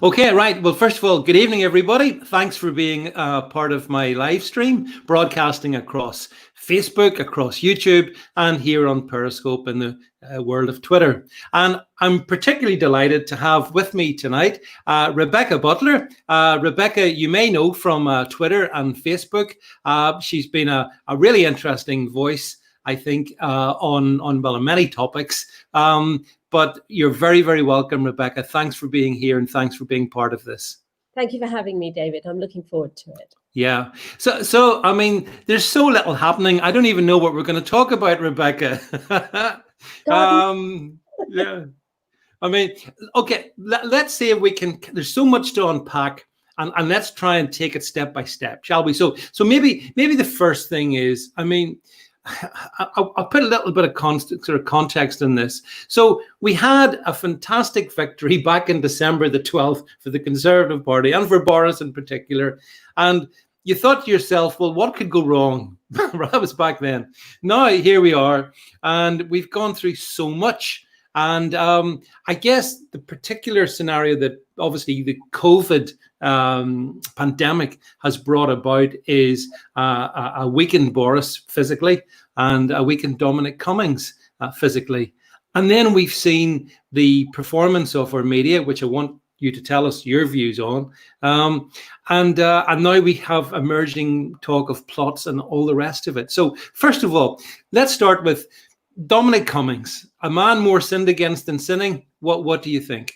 Okay, right. Well, first of all, good evening, everybody. Thanks for being part of my live stream, broadcasting across Facebook, across YouTube, and here on Periscope in the world of Twitter. And I'm particularly delighted to have with me tonight Rebecca Butler. Rebecca, you may know from Twitter and Facebook. She's been a really interesting voice, I think, on many topics. But you're very, very welcome, Rebecca. Thanks for being here and thanks for being part of this. Thank you for having me, David. I'm looking forward to it. Yeah. So I mean, there's so little happening. I don't even know what we're going to talk about, Rebecca. Yeah. I mean, okay, let's see if we can. There's so much to unpack. And let's try and take it step by step, shall we? So maybe the first thing is, I mean, I'll put a little bit of context in this. So we had a fantastic victory back in December the 12th for the Conservative Party and for Boris in particular. And you thought to yourself, well, what could go wrong? That was back then. Now here we are, and we've gone through so much. And I guess the particular scenario that obviously the COVID pandemic has brought about is a weakened Boris physically and a weakened Dominic Cummings physically. And then we've seen the performance of our media, which I want you to tell us your views on. And now we have emerging talk of plots and all the rest of it. So first of all, let's start with Dominic Cummings, a man more sinned against than sinning. What do you think?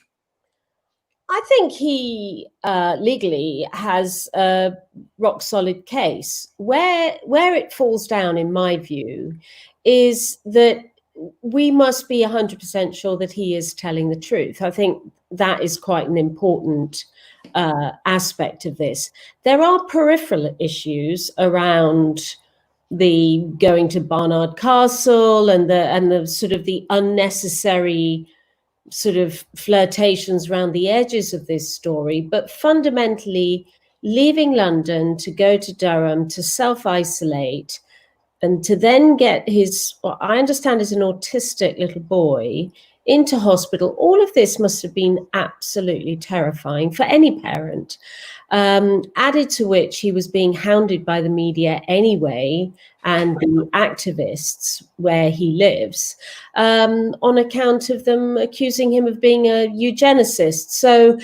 I think he legally has a rock solid case. Where it falls down, in my view, is that we must be 100% sure that he is telling the truth. I think that is quite an important aspect of this. There are peripheral issues around the going to Barnard Castle and the sort of the unnecessary sort of flirtations around the edges of this story, but fundamentally leaving London to go to Durham to self-isolate and to then get his, what I understand is an autistic little boy, into hospital. All of this must have been absolutely terrifying for any parent. Added to which he was being hounded by the media anyway and the activists where he lives on account of them accusing him of being a eugenicist. So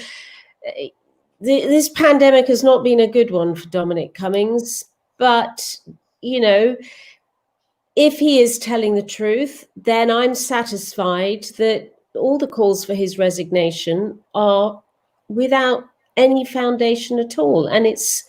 this pandemic has not been a good one for Dominic Cummings, but, you know, if he is telling the truth, then I'm satisfied that all the calls for his resignation are without any foundation at all. And it's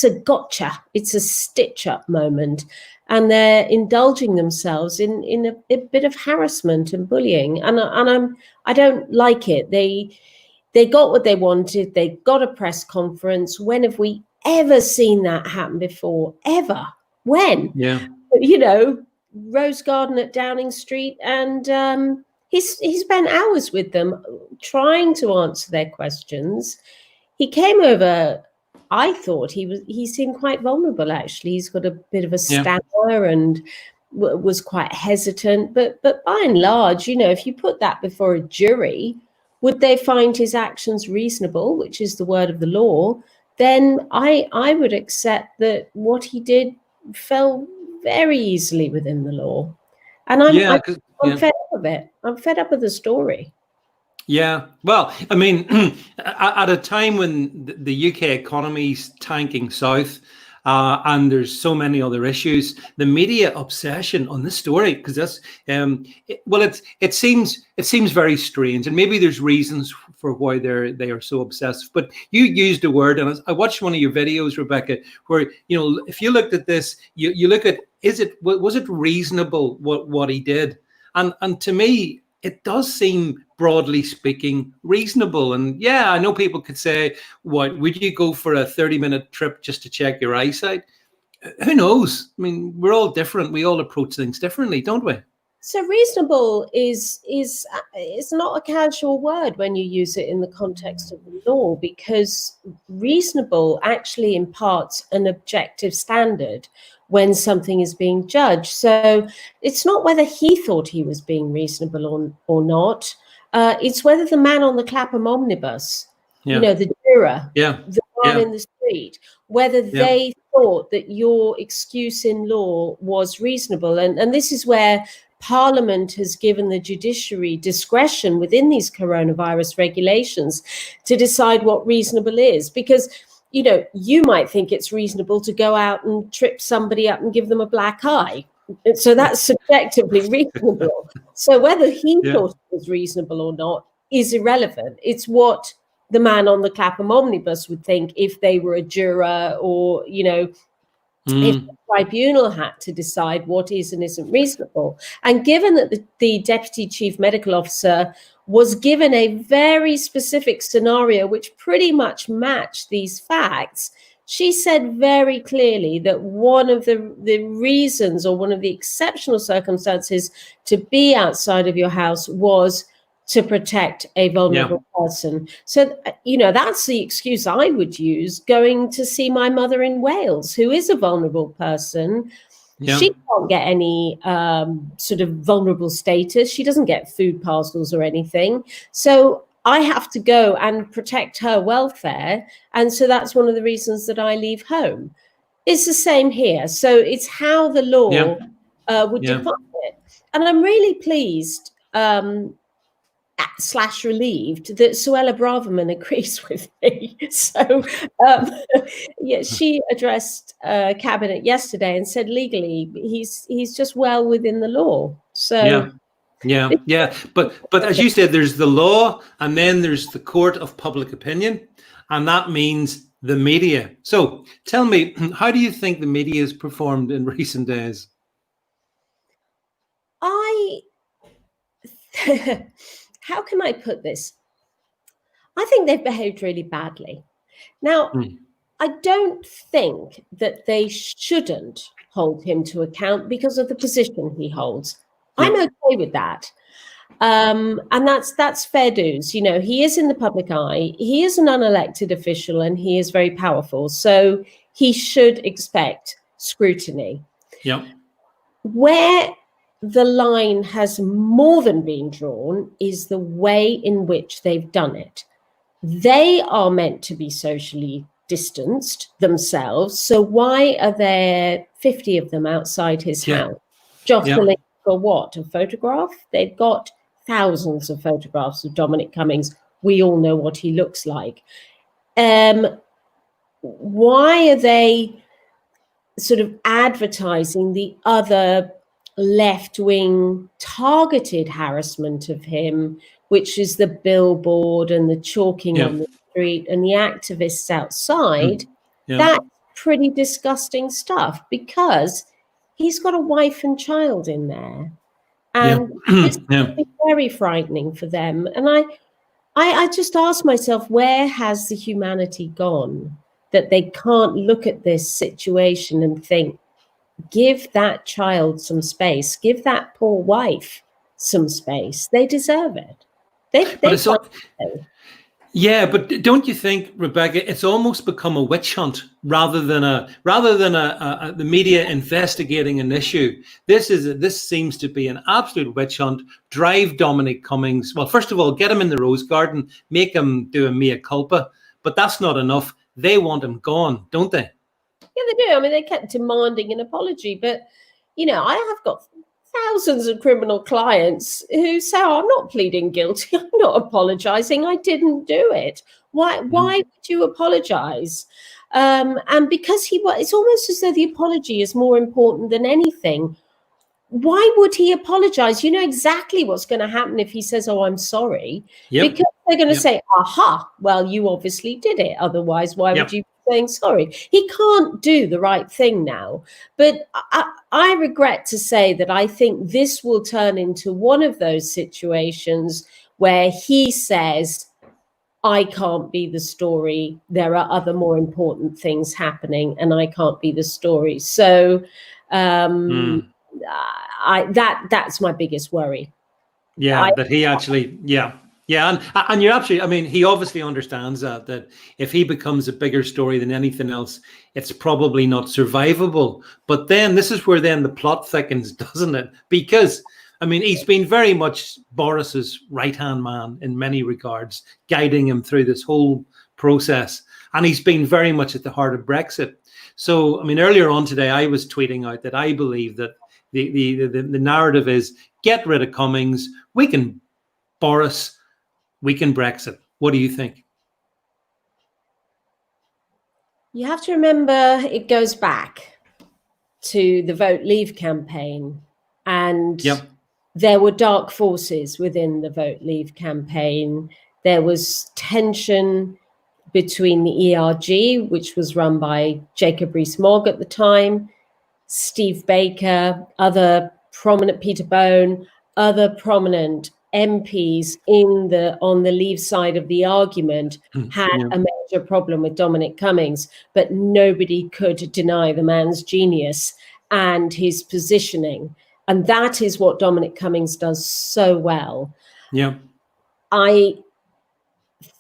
a gotcha, it's a stitch-up moment. And they're indulging themselves in a bit of harassment and bullying. And I don't like it. They got what they wanted. They got a press conference. When have we ever seen that happen before? Ever? When? Yeah. You know, Rose Garden at Downing Street, and he spent hours with them trying to answer their questions. He came over, I thought he seemed quite vulnerable, actually. He's got a bit of a stammer and was quite hesitant. But by and large, you know, if you put that before a jury, would they find his actions reasonable, which is the word of the law? Then I would accept that what he did fell very easily within the law. And I'm fed up of it. I'm fed up of the story. Yeah, well, I mean, at a time when the UK economy's tanking south, and there's so many other issues, the media obsession on this story, because that's it seems very strange, and maybe there's reasons for why they are so obsessive. But you used a word, and I watched one of your videos, Rebecca, where, you know, if you looked at this, you look at, was it reasonable what he did, and to me, it does seem, broadly speaking, reasonable. And yeah, I know people could say, what, would you go for a 30-minute trip just to check your eyesight? Who knows? I mean, we're all different. We all approach things differently, don't we? So reasonable is not a casual word when you use it in the context of the law, because reasonable actually imparts an objective standard when something is being judged. So it's not whether he thought he was being reasonable or not. It's whether the man on the Clapham omnibus you Yeah. know, the juror, Yeah. the man Yeah. in the street, whether Yeah. they thought that your excuse in law was reasonable. And this is where Parliament has given the judiciary discretion within these coronavirus regulations to decide what reasonable is. Because, you know, you might think it's reasonable to go out and trip somebody up and give them a black eye. So that's subjectively reasonable. So whether he Yeah. thought it was reasonable or not is irrelevant. It's what the man on the Clapham omnibus would think if they were a juror, or, you know, if the tribunal had to decide what is and isn't reasonable. And given that the Deputy Chief Medical Officer was given a very specific scenario which pretty much matched these facts, she said very clearly that one of the reasons, or one of the exceptional circumstances to be outside of your house, was to protect a vulnerable person. So, you know, that's the excuse I would use going to see my mother in Wales, who is a vulnerable person. Yeah. She can't get any sort of vulnerable status. She doesn't get food parcels or anything. So I have to go and protect her welfare. And so that's one of the reasons that I leave home. It's the same here. So it's how the law would define it. And I'm really pleased / relieved that Suella Braverman agrees with me. So, yeah, she addressed cabinet yesterday and said legally he's just well within the law. So, yeah. But as you said, there's the law, and then there's the court of public opinion, and that means the media. So, tell me, how do you think the media has performed in recent days? How can I put this? I think they've behaved really badly. Now, I don't think that they shouldn't hold him to account because of the position he holds. I'm okay with that. And that's fair dues. You know, he is in the public eye. He is an unelected official, and he is very powerful. So he should expect scrutiny. Yeah. Where the line has more than been drawn is the way in which they've done it. They are meant to be socially distanced themselves. So why are there 50 of them outside his house? Jostling for what? A photograph? They've got thousands of photographs of Dominic Cummings. We all know what he looks like. Why are they sort of advertising the other left-wing targeted harassment of him, which is the billboard and the chalking on the street and the activists outside? That's pretty disgusting stuff, because he's got a wife and child in there, and it's very frightening for them. And I just ask myself, where has the humanity gone that they can't look at this situation and think, give that child some space, give that poor wife some space? They deserve it. But don't you think, Rebecca, it's almost become a witch hunt rather than the media investigating an issue? This seems to be an absolute witch hunt. Drive Dominic Cummings. Well, first of all, get him in the Rose Garden, make him do a mea culpa, but that's not enough. They want him gone, don't they? Yeah, they do. I mean, they kept demanding an apology, but, you know, I have got thousands of criminal clients who say, oh, I'm not pleading guilty, I'm not apologizing, I didn't do it. Why would you apologize? And because it's almost as though the apology is more important than anything. Why would he apologize? You know exactly what's going to happen if he says, oh, I'm sorry, because they're going to say, aha, well, you obviously did it. Otherwise, why would you be saying sorry? He can't do the right thing now. But I regret to say that I think this will turn into one of those situations where he says, I can't be the story. There are other more important things happening, and I can't be the story. So that's my biggest worry. That he actually, and you're absolutely, I mean, he obviously understands that if he becomes a bigger story than anything else, it's probably not survivable. But then this is where then the plot thickens, doesn't it? Because I mean, he's been very much Boris's right-hand man in many regards, guiding him through this whole process. And he's been very much at the heart of Brexit. So, I mean, earlier on today, I was tweeting out that I believe that the narrative is get rid of Cummings, weaken Boris, weaken Brexit. What do you think? You have to remember it goes back to the Vote Leave campaign, and there were dark forces within the Vote Leave campaign. There was tension between the ERG, which was run by Jacob Rees-Mogg at the time, Steve Baker, other prominent, Peter Bone, other prominent MPs on the Leave side of the argument had a major problem with Dominic Cummings, but nobody could deny the man's genius and his positioning. And that is what Dominic Cummings does so well. Yeah. I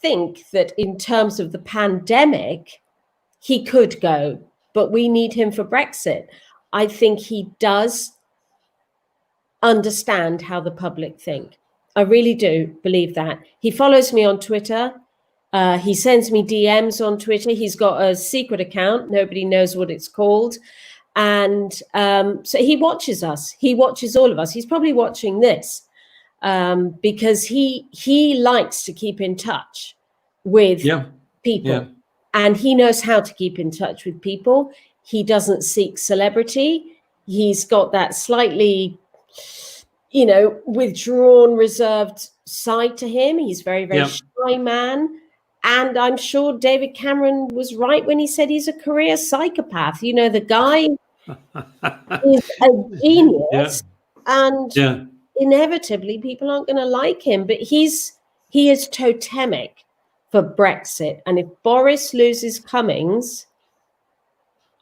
think that in terms of the pandemic, he could go, but we need him for Brexit. I think he does understand how the public think. I really do believe that. He follows me on Twitter. He sends me DMs on Twitter. He's got a secret account. Nobody knows what it's called. And so he watches us. He watches all of us. He's probably watching this because he likes to keep in touch with people. Yeah. And he knows how to keep in touch with people. He doesn't seek celebrity. He's got that slightly, withdrawn, reserved side to him. He's very, very shy man. And I'm sure David Cameron was right when he said he's a career psychopath. The guy is a genius. And inevitably people aren't going to like him. But he is totemic for Brexit. And if Boris loses Cummings,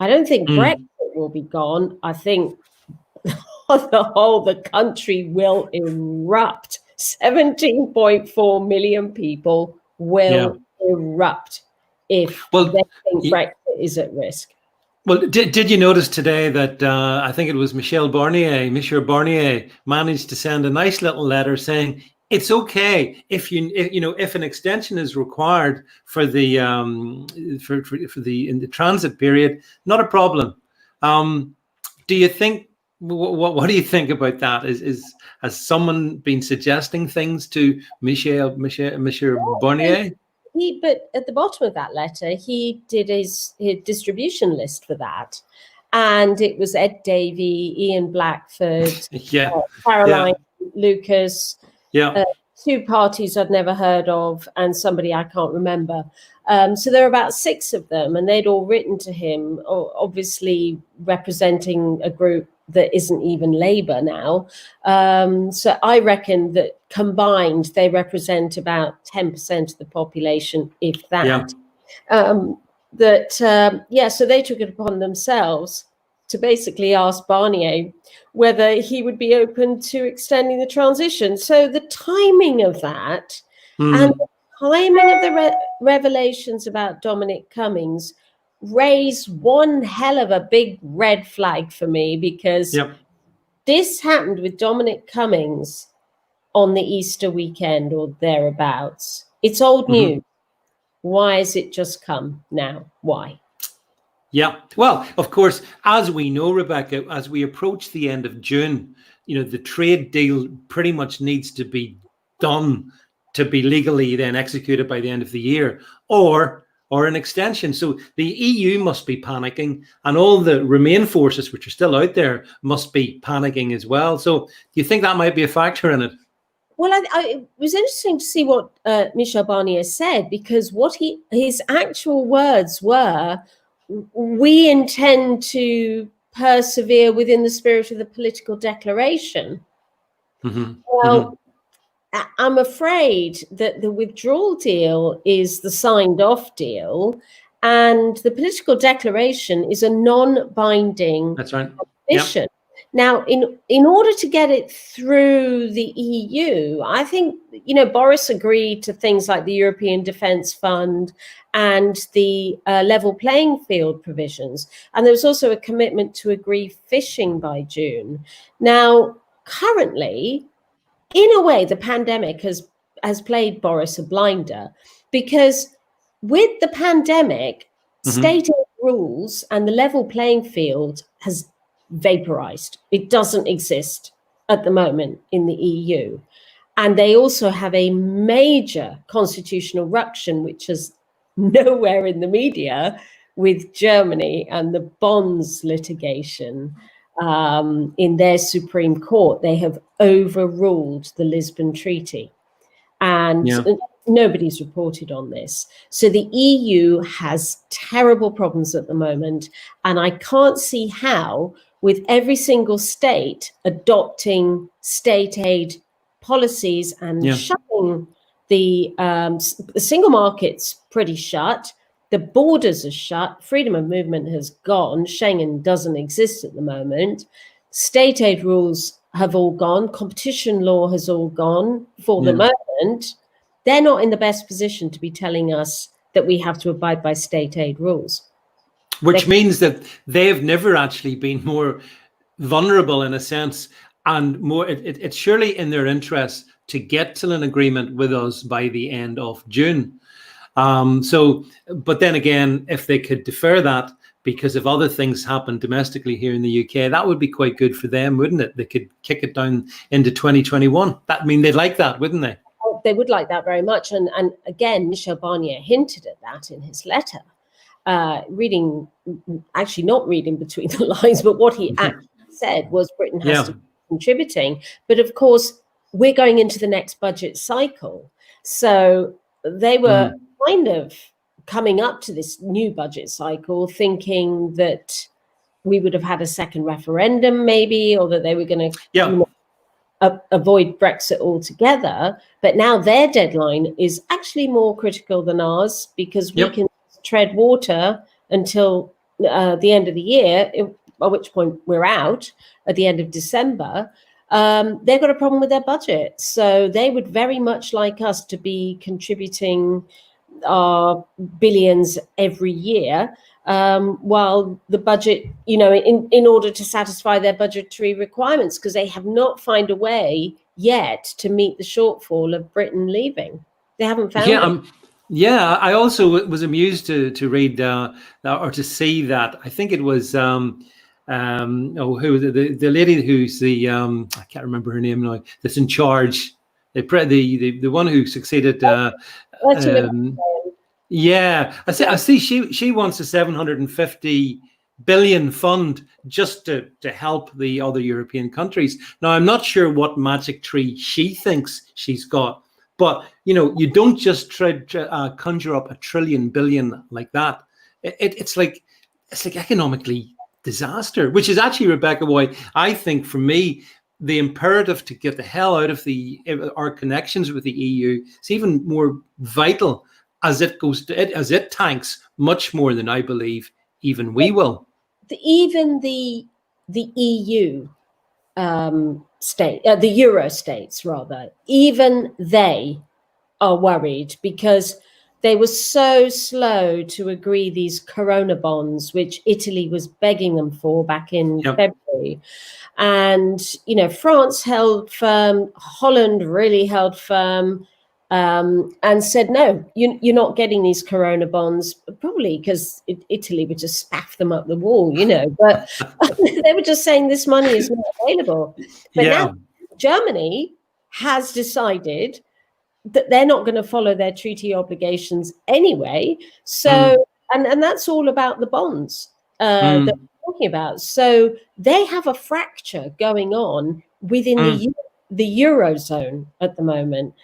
I don't think Brexit will be gone. I think on the whole, the country will erupt. 17.4 million people will erupt if they think Brexit is at risk. Well, did you notice today that I think it was Monsieur Barnier managed to send a nice little letter saying it's okay if an extension is required for the in the transit period, not a problem. Do you think? What do you think about that? Has someone been suggesting things to Monsieur Barnier? But at the bottom of that letter, he did his distribution list for that, and it was Ed Davey, Ian Blackford, Caroline Lucas, two parties I'd never heard of, and somebody I can't remember. So there are about 6 of them, and they'd all written to him, obviously representing a group that isn't even Labour now. So I reckon that combined, they represent about 10% of the population, if that. So they took it upon themselves to basically ask Barnier whether he would be open to extending the transition. So the timing of that and the timing of the revelations about Dominic Cummings raised one hell of a big red flag for me, because this happened with Dominic Cummings on the Easter weekend or thereabouts. It's old news. Why has it just come now? Why? Yeah, well, of course, as we know, Rebecca, as we approach the end of June, the trade deal pretty much needs to be done to be legally then executed by the end of the year, or an extension. So the EU must be panicking, and all the Remain forces, which are still out there, must be panicking as well. So do you think that might be a factor in it? Well, it was interesting to see what Michel Barnier said, because what his actual words were, we intend to persevere within the spirit of the political declaration. Well, I'm afraid that the withdrawal deal is the signed off deal, and the political declaration is a non-binding ambition. Now, in order to get it through the EU, I think, Boris agreed to things like the European Defence Fund and the level playing field provisions. And there was also a commitment to agree fishing by June. Now, currently, in a way, the pandemic has played Boris a blinder, because with the pandemic, state aid rules and the level playing field has vaporized. It doesn't exist at the moment in the EU. And they also have a major constitutional ruction, which is nowhere in the media, with Germany and the bonds litigation in their Supreme Court. They have overruled the Lisbon Treaty. And nobody's reported on this. So the EU has terrible problems at the moment. And I can't see how, with every single state adopting state aid policies and shutting the single market's pretty shut, the borders are shut, freedom of movement has gone, Schengen doesn't exist at the moment, state aid rules have all gone, competition law has all gone for the moment. They're not in the best position to be telling us that we have to abide by state aid rules. Which means that they've never actually been more vulnerable in a sense, and more. It's surely in their interest to get to an agreement with us by the end of June. But then again, if they could defer that because if other things happen domestically here in the UK, that would be quite good for them, wouldn't it? They could kick it down into 2021. They'd like that, wouldn't they? They would like that very much. And again, Michel Barnier hinted at that in his letter, not reading between the lines, but what he actually said was Britain has to be contributing. But of course, we're going into the next budget cycle. So they were kind of coming up to this new budget cycle thinking that we would have had a second referendum maybe, or that they were going to avoid Brexit altogether. But now their deadline is actually more critical than ours, because we can tread water until the end of the year, at which point we're out at the end of December. They've got a problem with their budget. So they would very much like us to be contributing billions every year, while the budget, in order to satisfy their budgetary requirements, because they have not found a way yet to meet the shortfall of Britain leaving. They haven't found it. I also was amused to read or to see that. I think it was who the lady who's I can't remember her name now, that's in charge, the one who succeeded. I see she wants a 750 billion fund just to help the other European countries. Now, I'm not sure what magic tree she thinks she's got, but you don't just conjure up a trillion billion like that. It's like economically disaster, which is actually, Rebecca, why I think, for me, the imperative to get the hell out of our connections with the EU is even more vital as it tanks much more than I believe even we will. Even the EU the Euro states rather, even they are worried, because they were so slow to agree these Corona bonds, which Italy was begging them for back in February. And, France held firm, Holland really held firm, and said, no, you're not getting these Corona bonds, probably because Italy would just spaff them up the wall, but they were just saying this money is not available. But now Germany has decided that they're not going to follow their treaty obligations anyway. So, and that's all about the bonds that we're talking about. So they have a fracture going on within the Eurozone at the moment.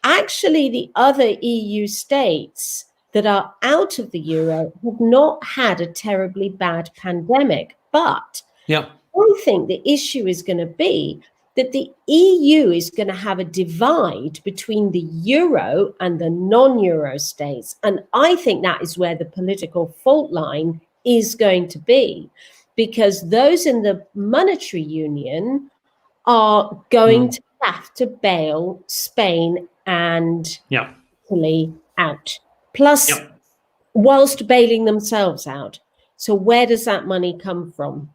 Actually, the other EU states that are out of the euro have not had a terribly bad pandemic. But I think the issue is going to be that the EU is going to have a divide between the euro and the non-euro states. And I think that is where the political fault line is going to be, because those in the monetary union are going to have to bail Spain and Italy out, plus whilst bailing themselves out. So where does that money come from?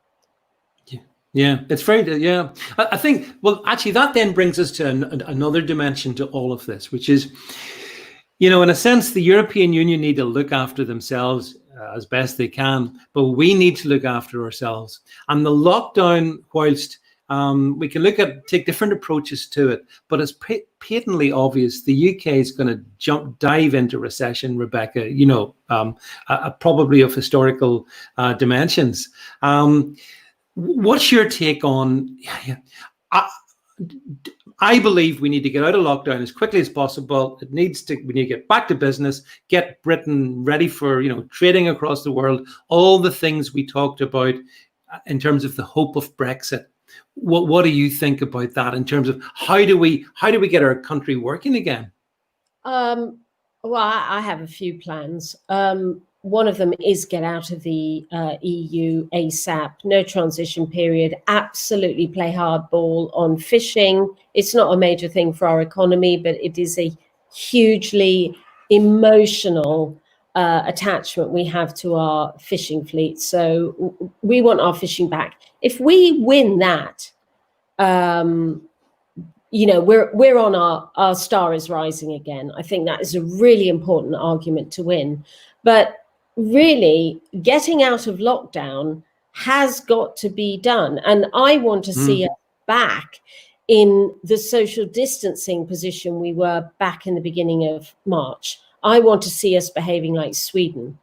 Yeah, it's very, yeah. I think, well, actually, that then brings us to another dimension to all of this, which is, in a sense, the European Union need to look after themselves as best they can, but we need to look after ourselves. And the lockdown, whilst we can take different approaches to it, but it's patently obvious the UK is going to dive into recession, Rebecca, probably of historical dimensions. What's your take on? I believe we need to get out of lockdown as quickly as possible. We need to get back to business, get Britain ready for trading across the world. All the things we talked about in terms of the hope of Brexit. What do you think about that in terms of how do we get our country working again? Well, I have a few plans. One of them is get out of the EU ASAP, no transition period, absolutely play hardball on fishing. It's not a major thing for our economy, but it is a hugely emotional attachment we have to our fishing fleet. So we want our fishing back. If we win that, we're on our star is rising again. I think that is a really important argument to win. But really, getting out of lockdown has got to be done. And I want to see us back in the social distancing position we were back in the beginning of March. I want to see us behaving like Sweden.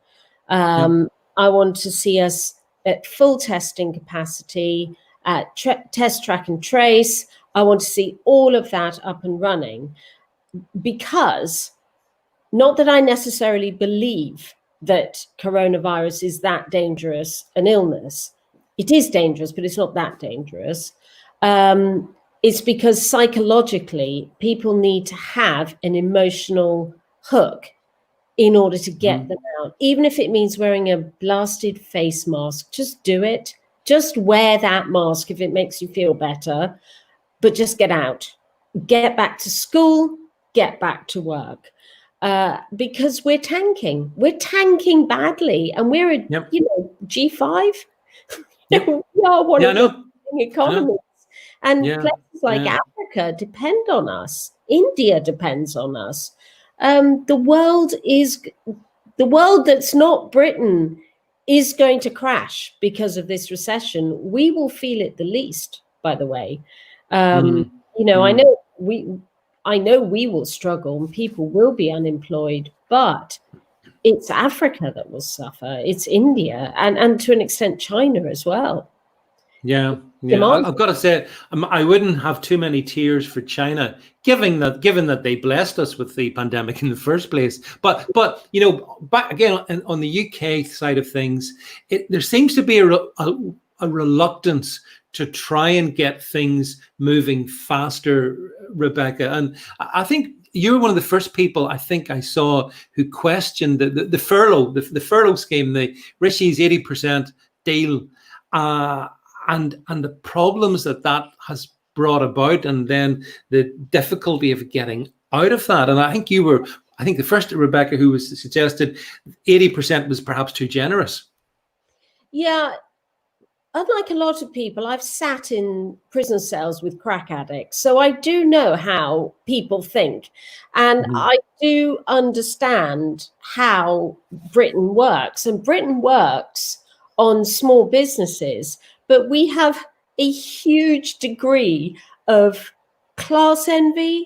I want to see us at full testing capacity, at test, track and trace. I want to see all of that up and running, because not that I necessarily believe that coronavirus is that dangerous an illness. It is dangerous, but it's not that dangerous. It's because psychologically people need to have an emotional hook in order to get them out. Even if it means wearing a blasted face mask, just do it. Just wear that mask if it makes you feel better, but just get out, get back to school, get back to work. Because we're tanking badly, and we're a G5. Yep. We are one of the economies, and places like Africa depend on us. India depends on us. The world that's not Britain is going to crash because of this recession. We will feel it the least, by the way. I know we will struggle and people will be unemployed, but it's Africa that will suffer. It's India and to an extent China as well. Yeah. I've got to say, I wouldn't have too many tears for China, given that they blessed us with the pandemic in the first place. But back again on the UK side of things, there seems to be a reluctance to try and get things moving faster, Rebecca. And I think you were one of the first people I think I saw who questioned the furlough scheme, the Rishi's 80% deal, and the problems that has brought about, and then the difficulty of getting out of that. And I think the first Rebecca who was suggested 80% was perhaps too generous. Yeah. Unlike a lot of people, I've sat in prison cells with crack addicts, so I do know how people think. And I do understand how Britain works. And Britain works on small businesses, but we have a huge degree of class envy.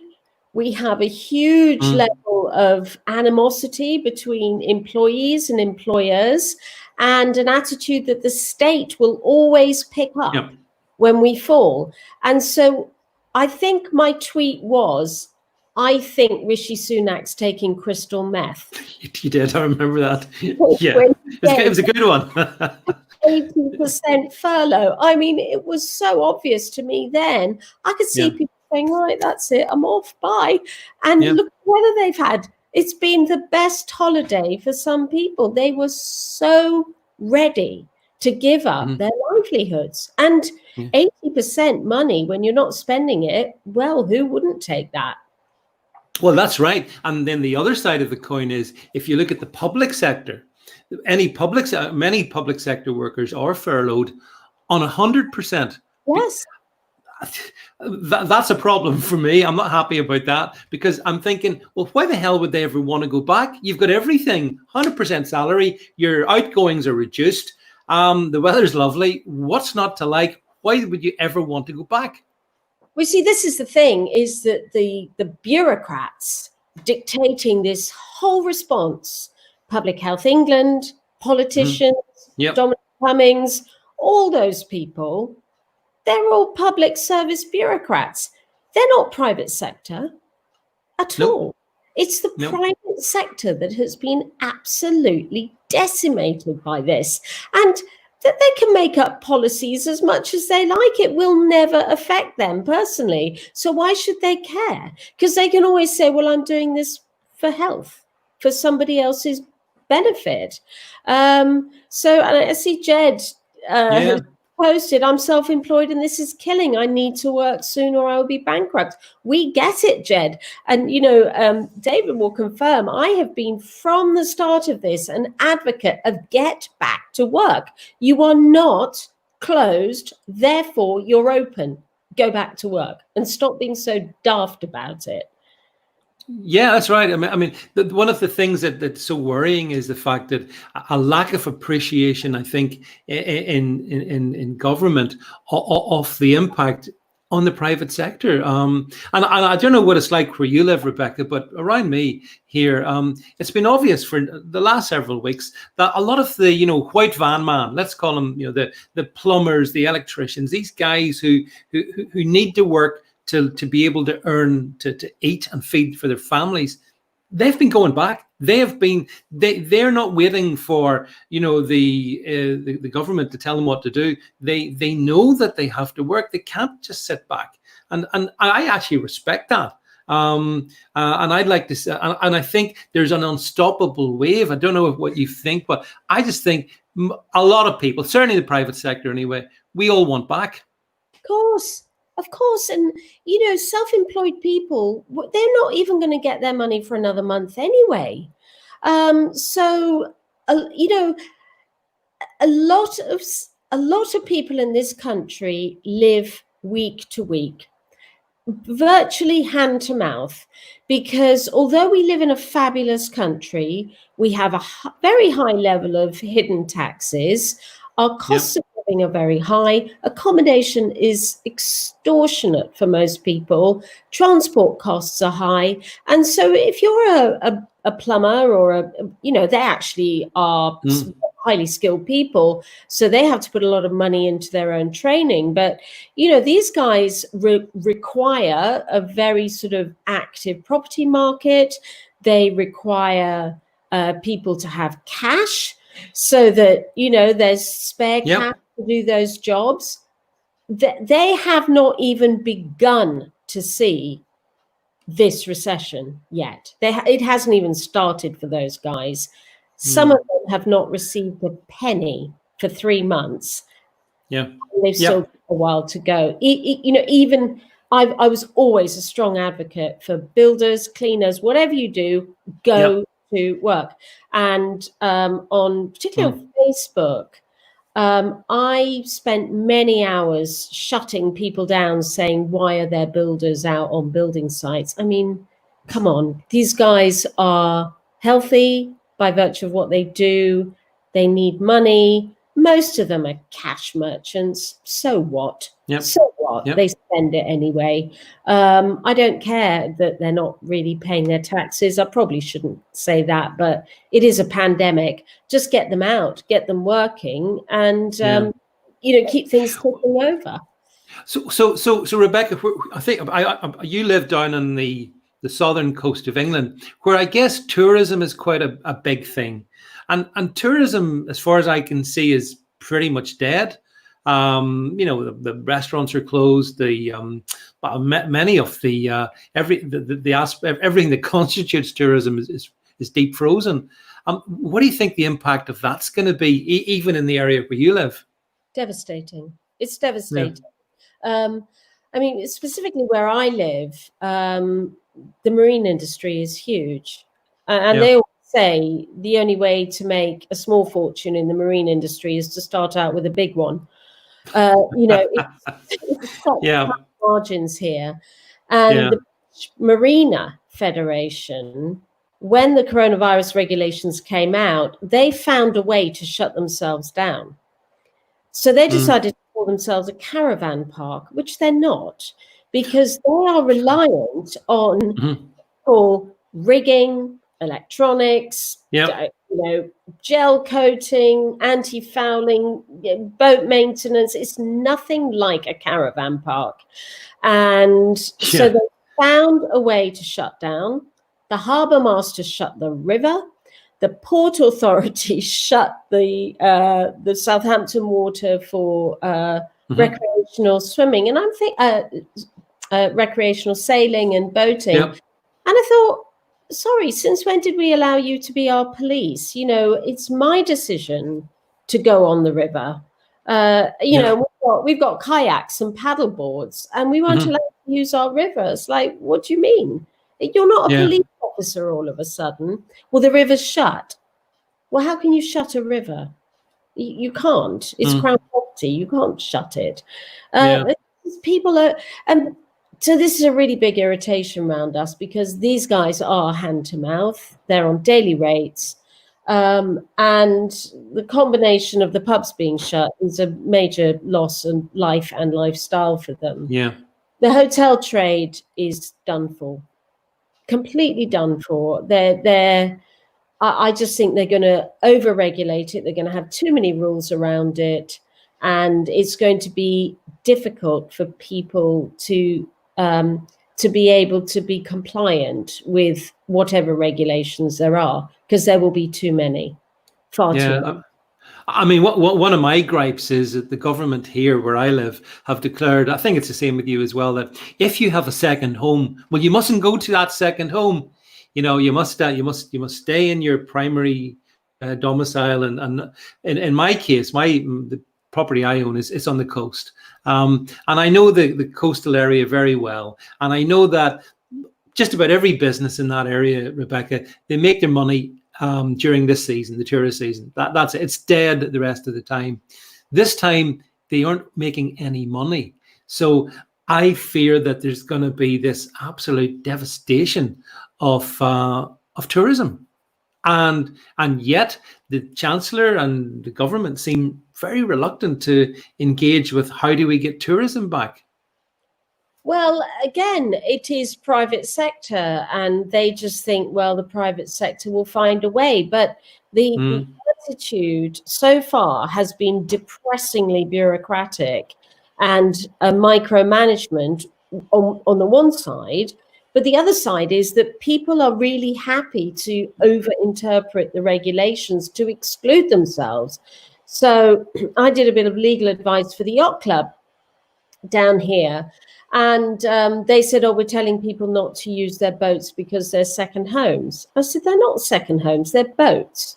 We have a huge level of animosity between employees and employers, and an attitude that the state will always pick up when we fall. And so I think my tweet was, I think Rishi Sunak's taking crystal meth. You did, I remember that. Yeah, it was a good one. 80% furlough. I mean, it was so obvious to me then. I could see people saying, right, that's it, I'm off, bye. And look at the weather they've had. It's been the best holiday for some people. They were so ready to give up their livelihoods. And 80% money when you're not spending it, well, who wouldn't take that? Well, that's right. And then the other side of the coin is, if you look at the public sector, many public sector workers are furloughed on 100%. Yes. That's a problem for me. I'm not happy about that because I'm thinking, well, why the hell would they ever want to go back? You've got everything, 100% salary. Your outgoings are reduced. The weather's lovely. What's not to like? Why would you ever want to go back? Well, see, this is the thing, is that the bureaucrats dictating this whole response, Public Health England, politicians, Yep. Dominic Cummings, all those people, they're all public service bureaucrats. They're not private sector at all. It's the private sector that has been absolutely decimated by this. And that they can make up policies as much as they like. It will never affect them personally. So why should they care? Because they can always say, well, I'm doing this for health, for somebody else's benefit. So I see Jed posted, I'm self-employed and this is killing. I need to work soon or I will be bankrupt. We get it, Jed. And, David will confirm, I have been from the start of this an advocate of get back to work. You are not closed, therefore you're open. Go back to work and stop being so daft about it. Yeah, that's right. I mean, one of the things that's so worrying is the fact that a lack of appreciation, I think, in government of the impact on the private sector. And I don't know what it's like where you live, Rebecca, but around me here, it's been obvious for the last several weeks that a lot of the, white van man, let's call them, the plumbers, the electricians, these guys who need to work to be able to earn, to eat and feed for their families, they've been going back. They're not waiting for the government to tell them what to do. They know that they have to work. They can't just sit back. And I actually respect that. And I'd like to say, and I think there's an unstoppable wave. I don't know what you think, but I just think a lot of people, certainly the private sector anyway, we all want back. Of course. And, self-employed people, they're not even going to get their money for another month anyway. So, a lot of people in this country live week to week, virtually hand to mouth, because although we live in a fabulous country, we have a very high level of hidden taxes. Our costs of living are very high. Accommodation is extortionate for most people. Transport costs are high. And so if you're a plumber or they actually are highly skilled people, so they have to put a lot of money into their own training. But, these guys require a very sort of active property market. They require people to have cash, so that, there's spare cash to do those jobs. They have not even begun to see this recession yet. It hasn't even started for those guys. Some of them have not received a penny for 3 months. Yeah. They've still got a while to go. Even I was always a strong advocate for builders, cleaners, whatever you do, go to work. And particularly on Facebook, I spent many hours shutting people down, saying, why are there builders out on building sites? I mean, come on, these guys are healthy by virtue of what they do. They need money. Most of them are cash merchants. So what? So what? They spend it anyway. I don't care that they're not really paying their taxes. I probably shouldn't say that, but it is a pandemic. Just get them out, get them working, and keep things ticking over. So Rebecca, I think you live down on the southern coast of England, where I guess tourism is quite a big thing. And tourism, as far as I can see, is pretty much dead. The restaurants are closed. Many of everything that constitutes tourism is deep frozen. What do you think the impact of that's going to be, even in the area where you live? Devastating. It's devastating. Yeah. I mean, specifically where I live, the marine industry is huge, and they always say the only way to make a small fortune in the marine industry is to start out with a big one. It's such Yeah. margins here. And Yeah. the Marina Federation, when the coronavirus regulations came out, they found a way to shut themselves down. So they decided to call themselves a caravan park, which they're not, because they are reliant on for rigging, electronics, Yeah. gel coating, anti-fouling, boat maintenance. It's nothing like a caravan park. And so Yeah. they found a way to shut down. The harbour master shut the river. The port authority shut the Southampton water for recreational swimming, and I'm thinking recreational sailing and boating. Yeah. And I thought, sorry, since when did we allow you to be our police? It's my decision to go on the river. We've got kayaks and paddle boards, and we won't allow you to use our rivers. Like, what do you mean? You're not a police officer all of a sudden. Well, the river's shut. Well, how can you shut a river? You can't. It's crown property. You can't shut it. People are, and so this is a really big irritation around us, because these guys are hand to mouth. They're on daily rates. And the combination of the pubs being shut is a major loss in life and lifestyle for them. Yeah. The hotel trade is done for, completely done for. I just think they're going to over-regulate it. They're going to have too many rules around it, and it's going to be difficult for people to be able to be compliant with whatever regulations there are, because there will be too many, far too many. I mean, one of my gripes is that the government here where I live have declared, I think it's the same with you as well, that if you have a second home, well, you mustn't go to that second home. You must stay in your primary domicile. And in my case, the property I own is on the coast, and I know the coastal area very well, and I know that just about every business in that area, Rebecca, they make their money during this season, the tourist season. That's it. It's dead the rest of the time. This time they aren't making any money, so I fear that there's going to be this absolute devastation of tourism, and yet the Chancellor and the government seem very reluctant to engage with how do we get tourism back. Well, again, it is private sector, and they just think, well, the private sector will find a way. But the attitude so far has been depressingly bureaucratic and a micromanagement on the one side. But the other side is that people are really happy to overinterpret the regulations to exclude themselves. So I did a bit of legal advice for the yacht club down here. And they said, oh, we're telling people not to use their boats because they're second homes. I said, they're not second homes, they're boats.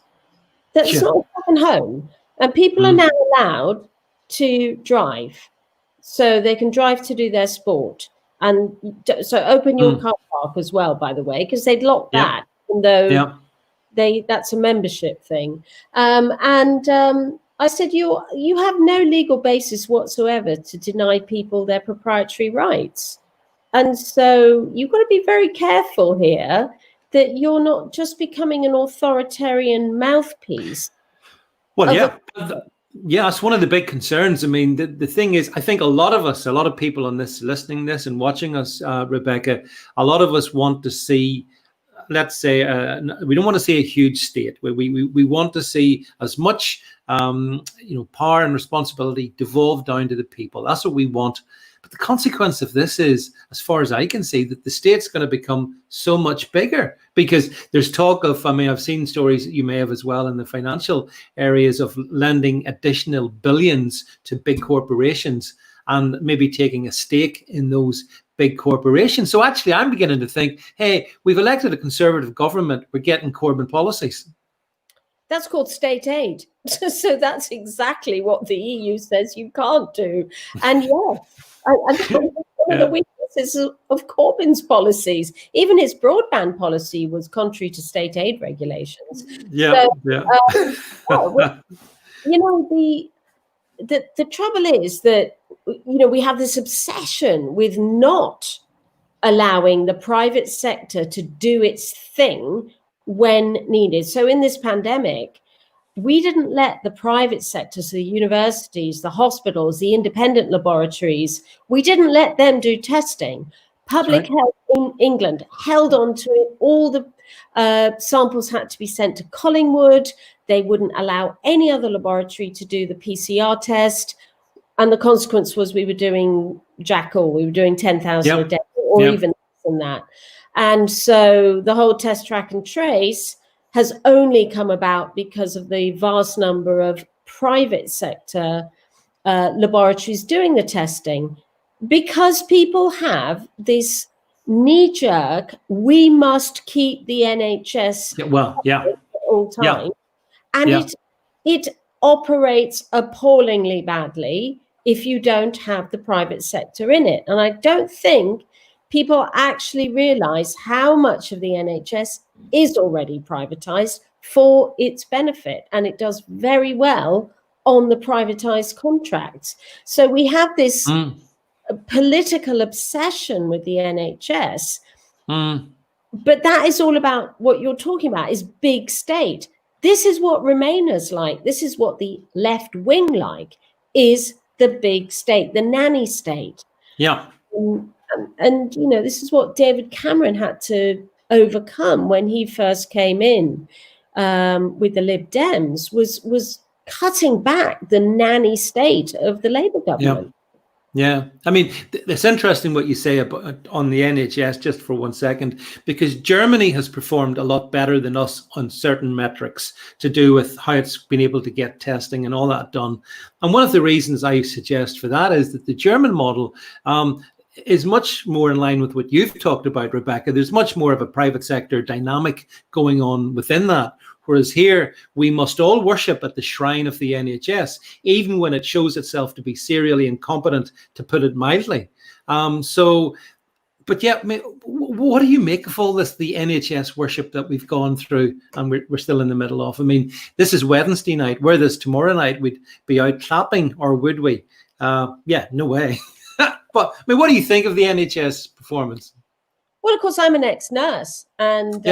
That's not a second home. And people are now allowed to drive. So they can drive to do their sport. And so open your car park as well, by the way, because they'd lock that, even though that's a membership thing. I said, you have no legal basis whatsoever to deny people their proprietary rights. And so you've got to be very careful here that you're not just becoming an authoritarian mouthpiece. Well, yeah, it's one of the big concerns. I mean, the thing is, I think a lot of people on this, listening this and watching us, Rebecca, a lot of us want to see, let's say, we don't want to see a huge state. We want to see as much power and responsibility devolved down to the people. That's what we want. But the consequence of this is, as far as I can see, that the state's going to become so much bigger, because there's talk of, I mean, I've seen stories that you may have as well in the financial areas of lending additional billions to big corporations and maybe taking a stake in those big corporations. So actually, I'm beginning to think, hey, we've elected a Conservative government, we're getting Corbyn policies. That's called state aid. So that's exactly what the EU says you can't do. And one of the weaknesses of Corbyn's policies, even his broadband policy was contrary to state aid regulations. the trouble is that, we have this obsession with not allowing the private sector to do its thing when needed. So in this pandemic, we didn't let the private sector, so the universities, the hospitals, the independent laboratories, we didn't let them do testing. Public Health in England held on to it. All the samples had to be sent to Collingwood. They wouldn't allow any other laboratory to do the PCR test. And the consequence was we were doing jackal. We were doing 10,000 a day, or even less than that. And so the whole test, track and trace has only come about because of the vast number of private sector laboratories doing the testing, because people have this knee-jerk, we must keep the NHS at all times. And it operates appallingly badly if you don't have the private sector in it. And I don't think people actually realize how much of the NHS is already privatized for its benefit, and it does very well on the privatized contracts. So we have this political obsession with the NHS, but that is all about what you're talking about, is big state. This is what Remainers like. This is what the left wing like, is the big state, the nanny state. And this is what David Cameron had to overcome when he first came in with the Lib Dems, was cutting back the nanny state of the Labour government. Yeah. I mean, it's interesting what you say about on the NHS, just for 1 second, because Germany has performed a lot better than us on certain metrics to do with how it's been able to get testing and all that done. And one of the reasons I suggest for that is that the German model is much more in line with what you've talked about, Rebecca. There's much more of a private sector dynamic going on within that. Whereas here, we must all worship at the shrine of the NHS, even when it shows itself to be serially incompetent, to put it mildly. But yeah, what do you make of all this, the NHS worship that we've gone through and we're still in the middle of? I mean, this is Wednesday night. Were this tomorrow night, we'd be out clapping, or would we? Yeah, no way. But I mean, what do you think of the NHS performance? Well, of course, I'm an ex-nurse, and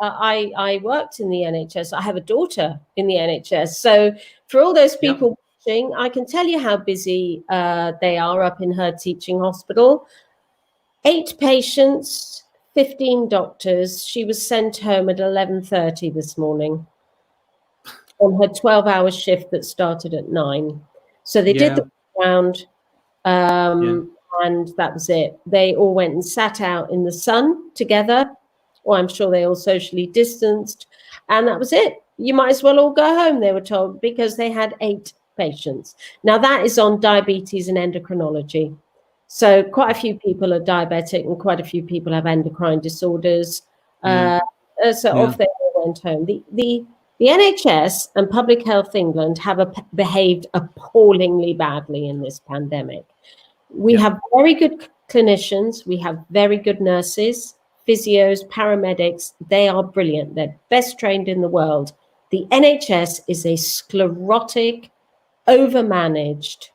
I worked in the NHS. I have a daughter in the NHS. So for all those people watching, I can tell you how busy they are up in her teaching hospital. 8 patients, 15 doctors. She was sent home at 11:30 this morning on her 12-hour shift that started at 9. So they did the round. And that was it. They all went and sat out in the sun together, or I'm sure they all socially distanced, and that was it. You might as well all go home, they were told, because they had 8 patients. Now that is on diabetes and endocrinology. So quite a few people are diabetic and quite a few people have endocrine disorders. Off they all went home. The NHS and Public Health England have behaved appallingly badly in this pandemic. We have very good clinicians. We have very good nurses, physios, paramedics. They are brilliant. They're best trained in the world. The NHS is a sclerotic, overmanaged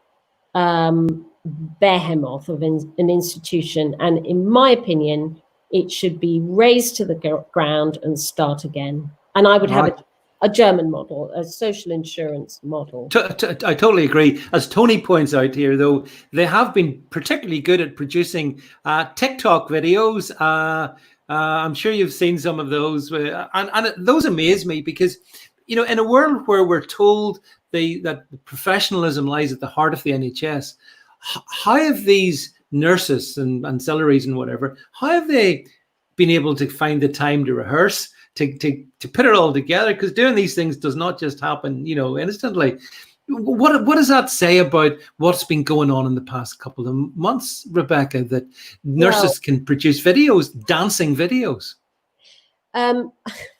behemoth of an institution. And in my opinion, it should be razed to the ground and start again. And I would have a German model, a social insurance model. I totally agree. As Tony points out here, though, they have been particularly good at producing TikTok videos. I'm sure you've seen some of those. And those amaze me because, in a world where we're told that professionalism lies at the heart of the NHS, how have these nurses and ancillaries and whatever, how have they been able to find the time to rehearse, to put it all together? Because doing these things does not just happen, instantly. What does that say about what's been going on in the past couple of months, Rebecca, that nurses can produce videos, dancing videos?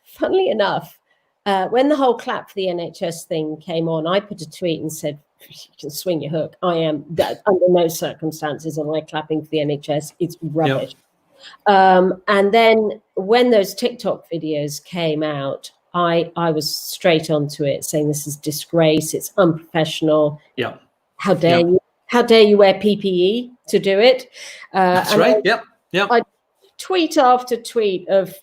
Funnily enough, when the whole clap for the NHS thing came on, I put a tweet and said, you can swing your hook. I am, under no circumstances am I clapping for the NHS. It's rubbish. Yep. And then when those TikTok videos came out, I was straight onto it, saying this is disgrace, it's unprofessional. Yeah. How dare you? How dare you wear PPE to do it? That's right. Yep. I tweet after tweet of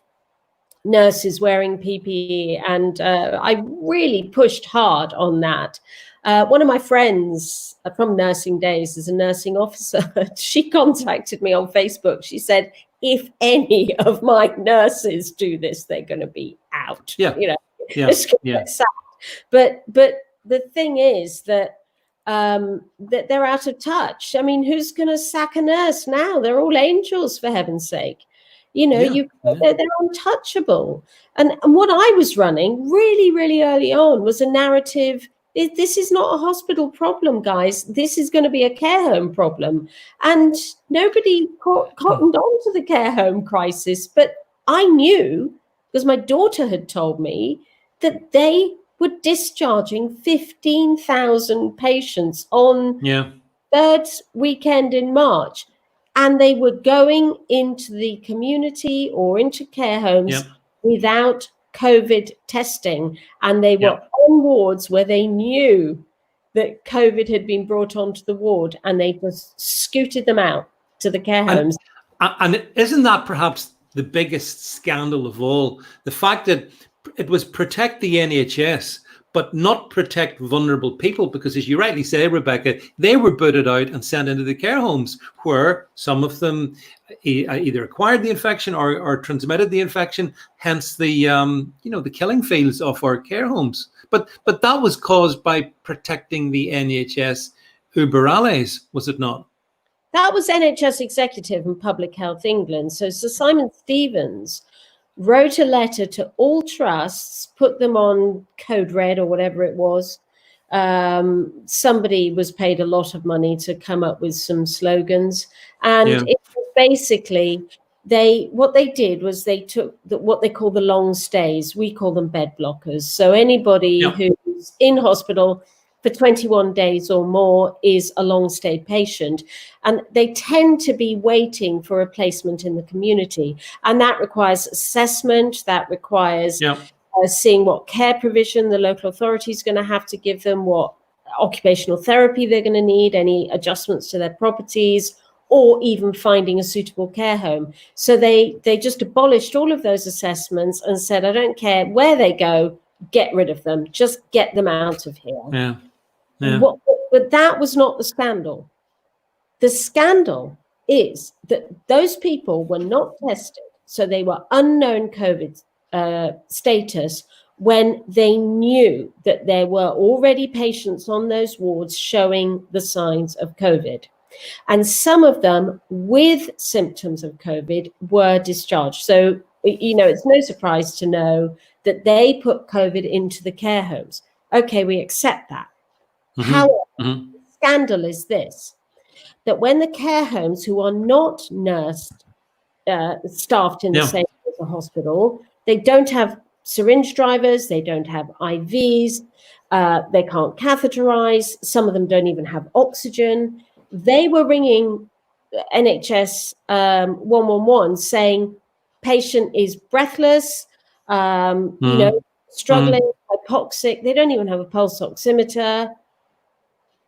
nurses wearing PPE, and I really pushed hard on that. One of my friends from nursing days is a nursing officer. She contacted me on Facebook. She said, if any of my nurses do this, they're going to be out. Yeah. It's going to get sacked. But the thing is that they're out of touch. I mean, who's going to sack a nurse now? They're all angels, for heaven's sake. They're untouchable. And what I was running really, really early on was a narrative. This is not a hospital problem, guys. This is going to be a care home problem. And nobody cottoned on to the care home crisis. But I knew, because my daughter had told me, that they were discharging 15,000 patients on third weekend in March. And they were going into the community or into care homes without COVID testing. And they were on wards where they knew that COVID had been brought onto the ward, and they just scooted them out to the care homes. And isn't that perhaps the biggest scandal of all? The fact that it was protect the NHS, but not protect vulnerable people, because as you rightly say, Rebecca, they were booted out and sent into the care homes, where some of them either acquired the infection or transmitted the infection, hence the the killing fields of our care homes. But that was caused by protecting the NHS uber alles, was it not? That was NHS Executive and Public Health England. So Sir Simon Stevens wrote a letter to all trusts, put them on code red or whatever it was. Somebody was paid a lot of money to come up with some slogans. And it was basically, what they did was they took what they call the long stays. We call them bed blockers. So anybody who's in hospital for 21 days or more is a long stay patient. And they tend to be waiting for a placement in the community. And that requires assessment, that requires seeing what care provision the local authority is going to have to give them, what occupational therapy they're going to need, any adjustments to their properties, or even finding a suitable care home. So they just abolished all of those assessments and said, I don't care where they go, get rid of them, just get them out of here. But that was not the scandal. The scandal is that those people were not tested, so they were unknown COVID status when they knew that there were already patients on those wards showing the signs of COVID. And some of them with symptoms of COVID were discharged. So, it's no surprise to know that they put COVID into the care homes. Okay, we accept that. However, the scandal is this, that when the care homes, who are not nursed, staffed in the same as a hospital, they don't have syringe drivers, they don't have IVs, they can't catheterize, some of them don't even have oxygen. They were ringing NHS 111 saying patient is breathless, struggling, hypoxic, they don't even have a pulse oximeter.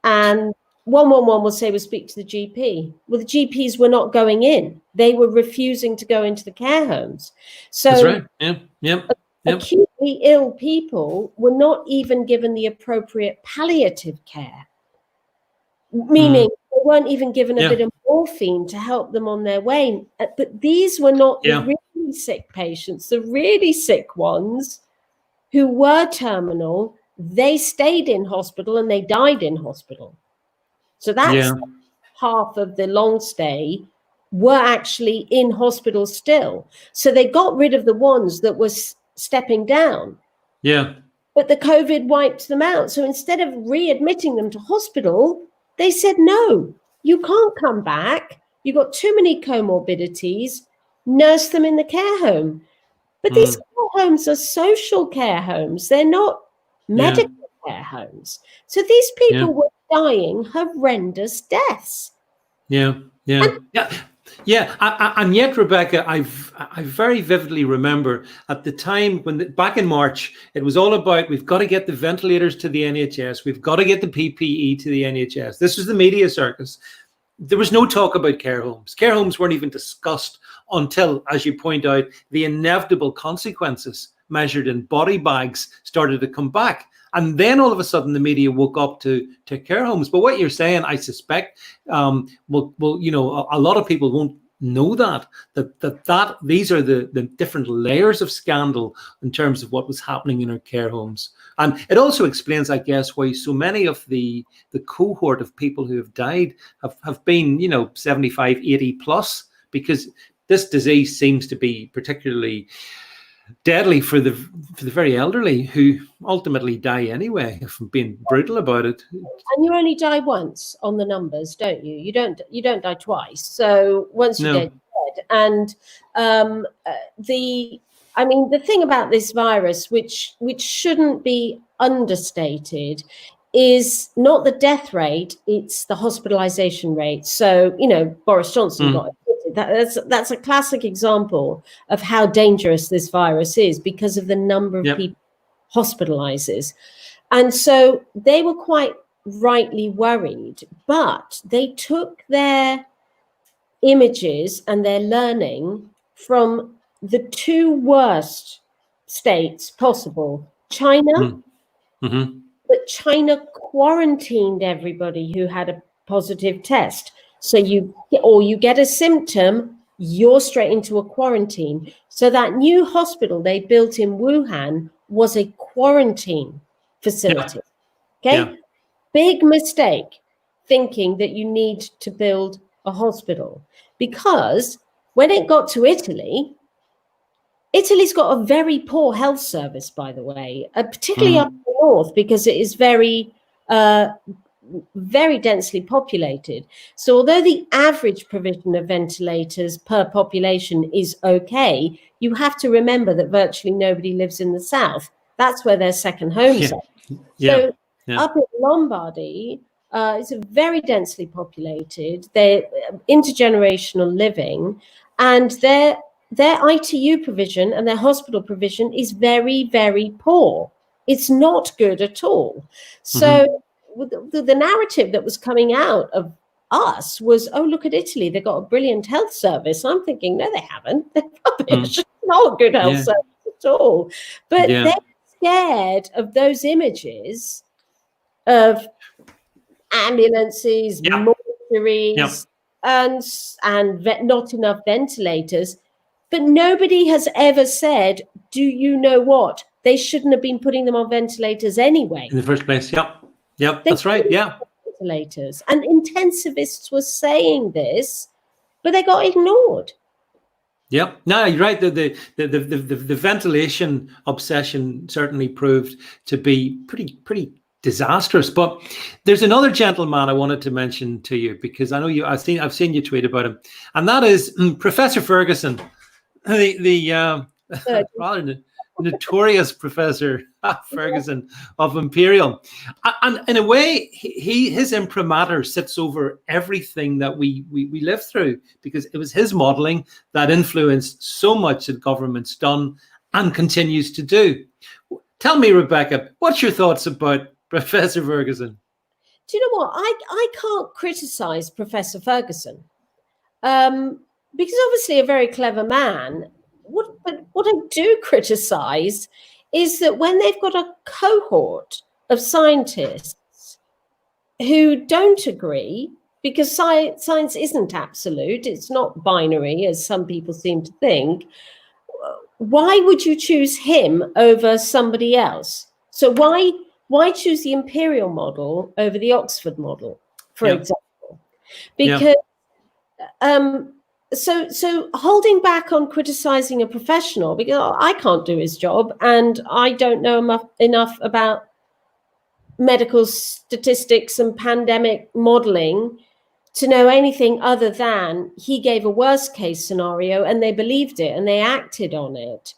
And 111 will say, we'll speak to the GP. Well, the GPs were not going in. They were refusing to go into the care homes. So that's right. Acutely ill people were not even given the appropriate palliative care, meaning they weren't even given a bit of morphine to help them on their way. But these were not the really sick patients, the really sick ones who were terminal. They stayed in hospital and they died in hospital. So that's half of the long stay were actually in hospital still. So they got rid of the ones that were stepping down. But the COVID wiped them out. So instead of readmitting them to hospital, they said, no, you can't come back. You've got too many comorbidities. Nurse them in the care home. But these care homes are social care homes. They're not medical care homes. So these people were dying horrendous deaths. Yeah, and yet, Rebecca, I very vividly remember at the time back in March, it was all about we've got to get the ventilators to the NHS, we've got to get the PPE to the NHS. This was the media circus. There was no talk about care homes. Care homes weren't even discussed until, as you point out, the inevitable consequences measured in body bags started to come back. And then all of a sudden the media woke up to care homes. But what you're saying, I suspect, will a lot of people won't know that these are the different layers of scandal in terms of what was happening in our care homes. And it also explains, I guess, why so many of the cohort of people who have died have been, 75, 80 plus, because this disease seems to be particularly deadly for the very elderly, who ultimately die anyway, if I'm being brutal about it. And you only die once on the numbers, don't you? You don't die twice. So once you're dead, you're dead. And the thing about this virus, which shouldn't be understated, is not the death rate, it's the hospitalization rate. So, Boris Johnson got that's a classic example of how dangerous this virus is, because of the number of people hospitalizes. And so they were quite rightly worried, but they took their images and their learning from the two worst states possible. China, but China quarantined everybody who had a positive test. So you get a symptom, you're straight into a quarantine. So that new hospital they built in Wuhan was a quarantine facility. Okay? Big mistake thinking that you need to build a hospital, because when it got to Italy's got a very poor health service, by the way, particularly up in the north, because it is very very densely populated. So although the average provision of ventilators per population is okay, you have to remember that virtually nobody lives in the south. That's where their second homes are. So up in Lombardy, it's a very densely populated, they're intergenerational living, and their ITU provision and their hospital provision is very, very poor. It's not good at all. So the narrative that was coming out of us was, oh, look at Italy, they've got a brilliant health service. I'm thinking, no, they haven't. They're rubbish. Not a good health service at all. But they're scared of those images of ambulances, mortuaries, and not enough ventilators. But nobody has ever said, do you know what? They shouldn't have been putting them on ventilators anyway. In the first place, that's right, ventilators. And intensivists were saying this, but they got ignored. Yep. No, you're right. The ventilation obsession certainly proved to be pretty disastrous. But there's another gentleman I wanted to mention to you, because I know I've seen you tweet about him, and that is Professor Ferguson, the rather notorious Professor Ferguson of Imperial. And in a way, his imprimatur sits over everything that we live through, because it was his modelling that influenced so much that government's done and continues to do. Tell me, Rebecca, what's your thoughts about Professor Ferguson? Do you know what? I can't criticise Professor Ferguson, because obviously a very clever man. What I do criticise is that when they've got a cohort of scientists who don't agree, because science isn't absolute, it's not binary, as some people seem to think, why would you choose him over somebody else? So why choose the Imperial model over the Oxford model, for example? Because So holding back on criticizing a professional, because I can't do his job and I don't know enough about medical statistics and pandemic modeling to know anything other than he gave a worst case scenario and they believed it and they acted on it.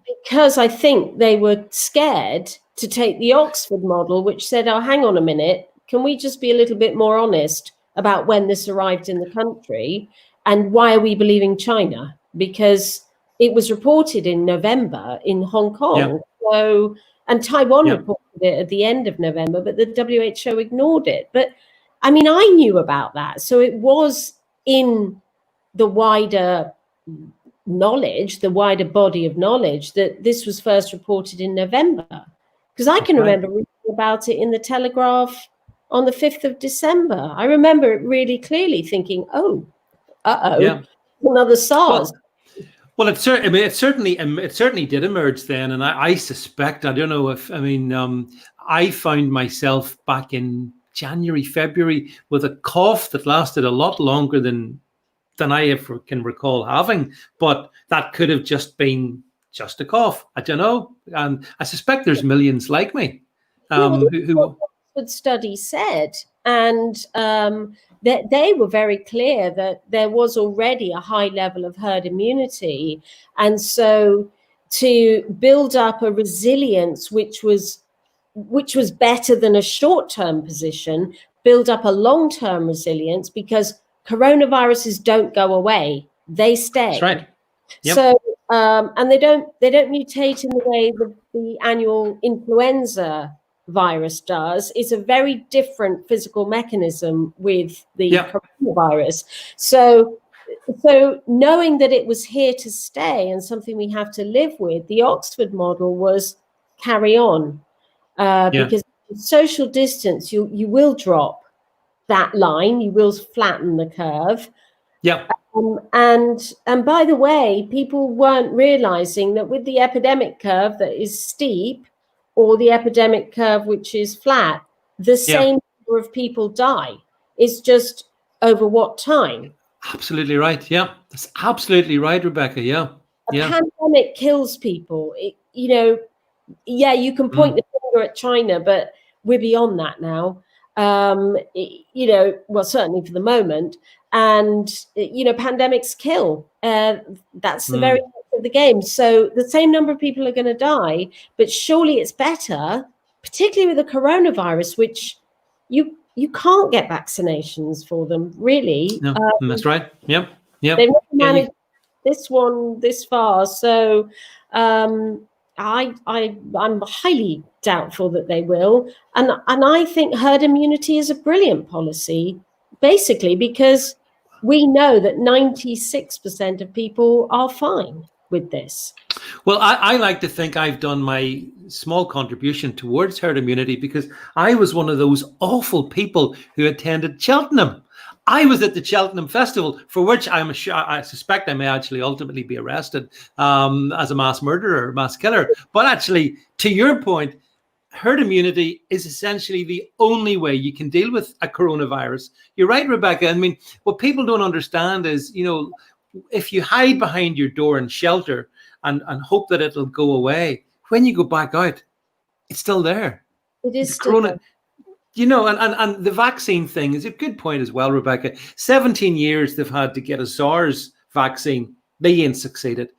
Because I think they were scared to take the Oxford model, which said, oh, hang on a minute, can we just be a little bit more honest about when this arrived in the country, and why are we believing China? Because it was reported in November in Hong Kong. So, and Taiwan reported it at the end of November, but the WHO ignored it. But I mean, I knew about that. So it was in the wider knowledge, the wider body of knowledge, that this was first reported in November. Because I can remember reading about it in the Telegraph on the 5th of December. I remember it really clearly thinking, oh, another SARS. Well, it certainly did emerge then, and I suspect, I don't know if, I found myself back in January, February with a cough that lasted a lot longer than I ever can recall having, but that could have just been just a cough. I don't know, and I suspect there's millions like me. Who Oxford study said, and that they were very clear that there was already a high level of herd immunity, and so to build up a resilience which was better than a short-term position, build up a long-term resilience, because coronaviruses don't go away; they stay. That's right. Yep. So, and they don't mutate in the way the annual influenza virus does. It's a very different physical mechanism with the coronavirus. So knowing that it was here to stay and something we have to live with, the Oxford model was carry on, because social distance, you will drop that line, you will flatten the curve. And by the way, people weren't realizing that with the epidemic curve that is steep, or the epidemic curve which is flat, the same number of people die. It's just over what time. Absolutely right. Yeah, that's absolutely right, Rebecca. A pandemic kills people. You can point the finger at China, but we're beyond that now. Well, certainly for the moment. And, pandemics kill. That's the very nature of the game. So the same number of people are going to die, but surely it's better, particularly with the coronavirus, which you can't get vaccinations for them, really. No, that's right. Yep. They've never managed this one this far. So I'm highly doubtful that they will. And I think herd immunity is a brilliant policy, basically because we know that 96% of people are fine with this. Well, I like to think I've done my small contribution towards herd immunity, because I was one of those awful people who attended Cheltenham. I was at the Cheltenham Festival, for which I suspect I may actually ultimately be arrested as a mass murderer, mass killer. But actually, to your point, herd immunity is essentially the only way you can deal with a coronavirus. You're right, Rebecca. I mean, what people don't understand is, if you hide behind your door and shelter and hope that it'll go away, when you go back out, it's still there. It is still there. And the vaccine thing is a good point as well, Rebecca. 17 years they've had to get a SARS vaccine. They ain't succeeded.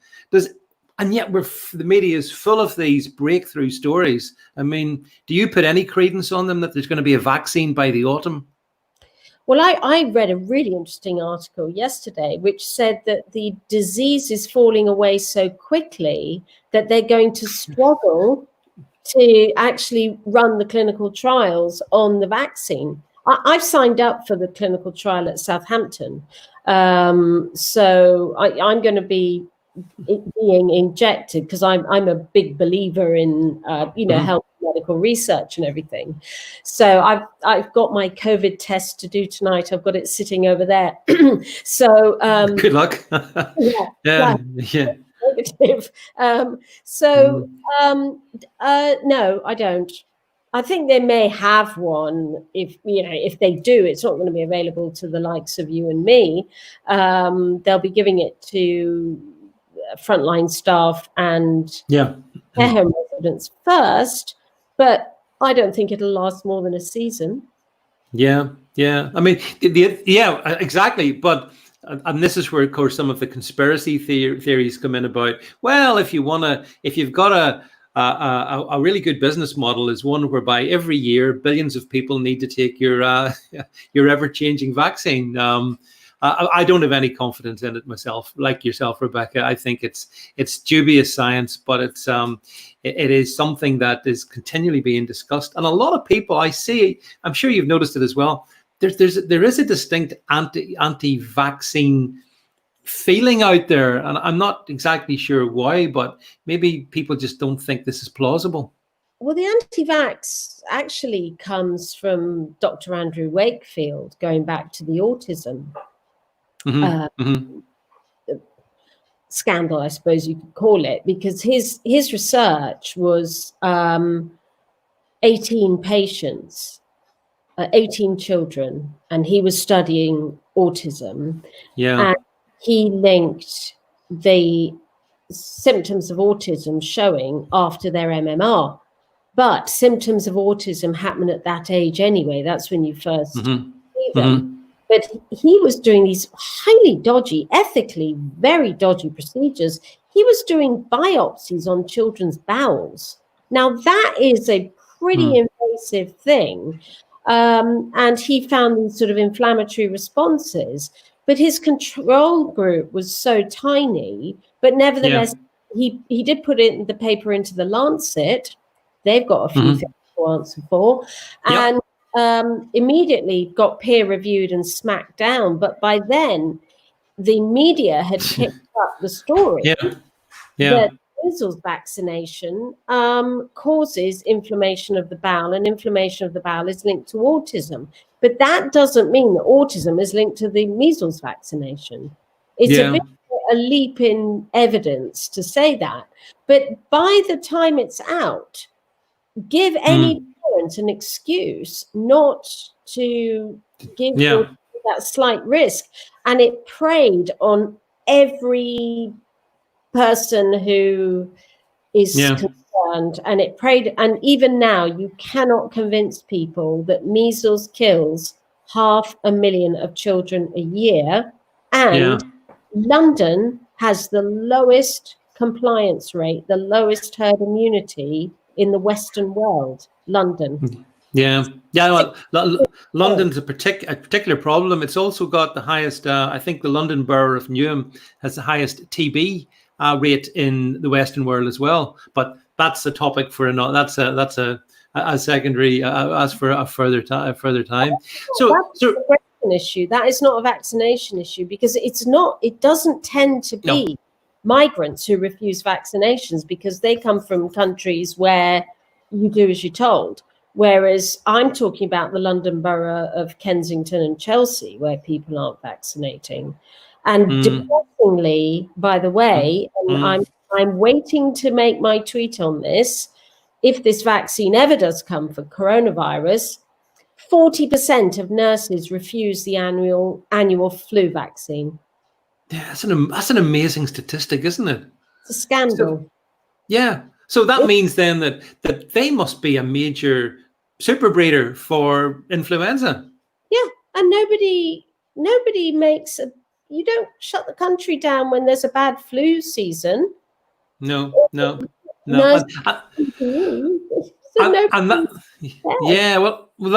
And yet the media is full of these breakthrough stories. I mean, do you put any credence on them that there's going to be a vaccine by the autumn? Well, I read a really interesting article yesterday which said that the disease is falling away so quickly that they're going to struggle to actually run the clinical trials on the vaccine. I've signed up for the clinical trial at Southampton. So I'm going to be being injected because I'm a big believer in health, medical research and everything. So I've got my COVID test to do tonight. I've got it sitting over there. So good luck. Yeah. Negative. No, I don't. I think they may have one. If they do, it's not going to be available to the likes of you and me. They'll be giving it to frontline staff and care home residents first, but I don't think it'll last more than a season. Yeah. I mean, exactly. But and this is where, of course, some of the conspiracy theories come in about, well, if you've got a really good business model is one whereby every year billions of people need to take your your ever-changing vaccine. I don't have any confidence in it myself, like yourself, Rebecca. I think it's dubious science, but it is something that is continually being discussed, and a lot of people I see. I'm sure you've noticed it as well. There is a distinct anti-vaccine feeling out there, and I'm not exactly sure why, but maybe people just don't think this is plausible. Well, the anti-vax actually comes from Dr. Andrew Wakefield, going back to the autism scandal, I suppose you could call it, because his research was 18 patients, 18 children, and he was studying autism. Yeah. And he linked the symptoms of autism showing after their MMR. But symptoms of autism happen at that age anyway. That's when you first see them. But he was doing these highly dodgy, ethically very dodgy procedures. He was doing biopsies on children's bowels. Now, that is a pretty invasive thing. And he found these sort of inflammatory responses. But his control group was so tiny. But nevertheless, he did put the paper into the Lancet. They've got a few things to answer for. And immediately got peer reviewed and smacked down. But by then, the media had picked up the story that measles vaccination causes inflammation of the bowel, and inflammation of the bowel is linked to autism. But that doesn't mean that autism is linked to the measles vaccination. It's a leap in evidence to say that. But by the time it's out, give any parent an excuse not to give that slight risk. And it preyed on every person who is concerned, and it preyed. And even now, you cannot convince people that measles kills 500,000 of children a year, and London has the lowest compliance rate, the lowest herd immunity in the Western world. London. Well, London's a particular problem. It's also got the highest. I think the London borough of Newham has the highest TB rate in the Western world as well. But that's a topic for another. That's a secondary. As for a further time. So that's a vaccination issue. That is not a vaccination issue, because it's not. It doesn't tend to be migrants who refuse vaccinations, because they come from countries where you do as you're told. Whereas I'm talking about the London borough of Kensington and Chelsea, where people aren't vaccinating. And depressingly, by the way, and I'm waiting to make my tweet on this, if this vaccine ever does come for coronavirus, 40% of nurses refuse the annual flu vaccine. Yeah, that's an amazing statistic, isn't it? It's a scandal. So that means then that they must be a major super breeder for influenza. Yeah, and nobody makes you don't shut the country down when there's a bad flu season. No. Well,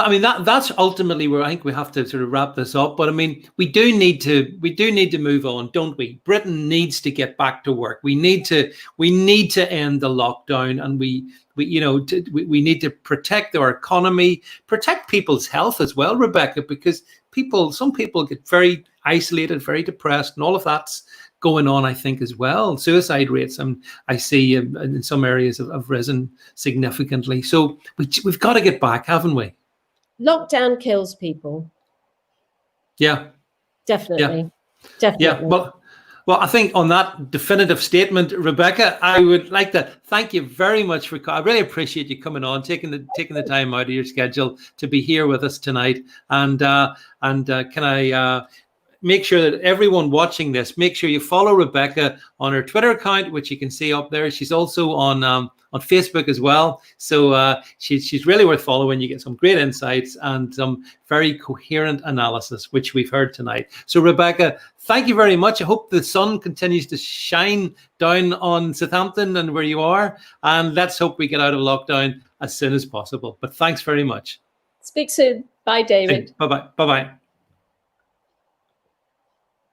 I mean that's ultimately where I think we have to sort of wrap this up. But I mean, we do need to move on, don't we? Britain needs to get back to work. We need to end the lockdown, and we need to protect our economy, protect people's health as well, Rebecca, because some people get very isolated, very depressed, and all of that's going on, I think, as well. Suicide rates, I see in some areas have risen significantly. So we've got to get back, haven't we? Lockdown kills people. Yeah. Definitely. Well, I think on that definitive statement, Rebecca, I would like to thank you very much for. I really appreciate you coming on, taking the time out of your schedule to be here with us tonight. And can I make sure that everyone watching this, make sure you follow Rebecca on her Twitter account, which you can see up there. She's also on Facebook as well. So she's really worth following. You get some great insights and some very coherent analysis, which we've heard tonight. So Rebecca, thank you very much. I hope the sun continues to shine down on Southampton and where you are. And let's hope we get out of lockdown as soon as possible. But thanks very much. Speak soon. Bye, David. Bye-bye. Bye-bye.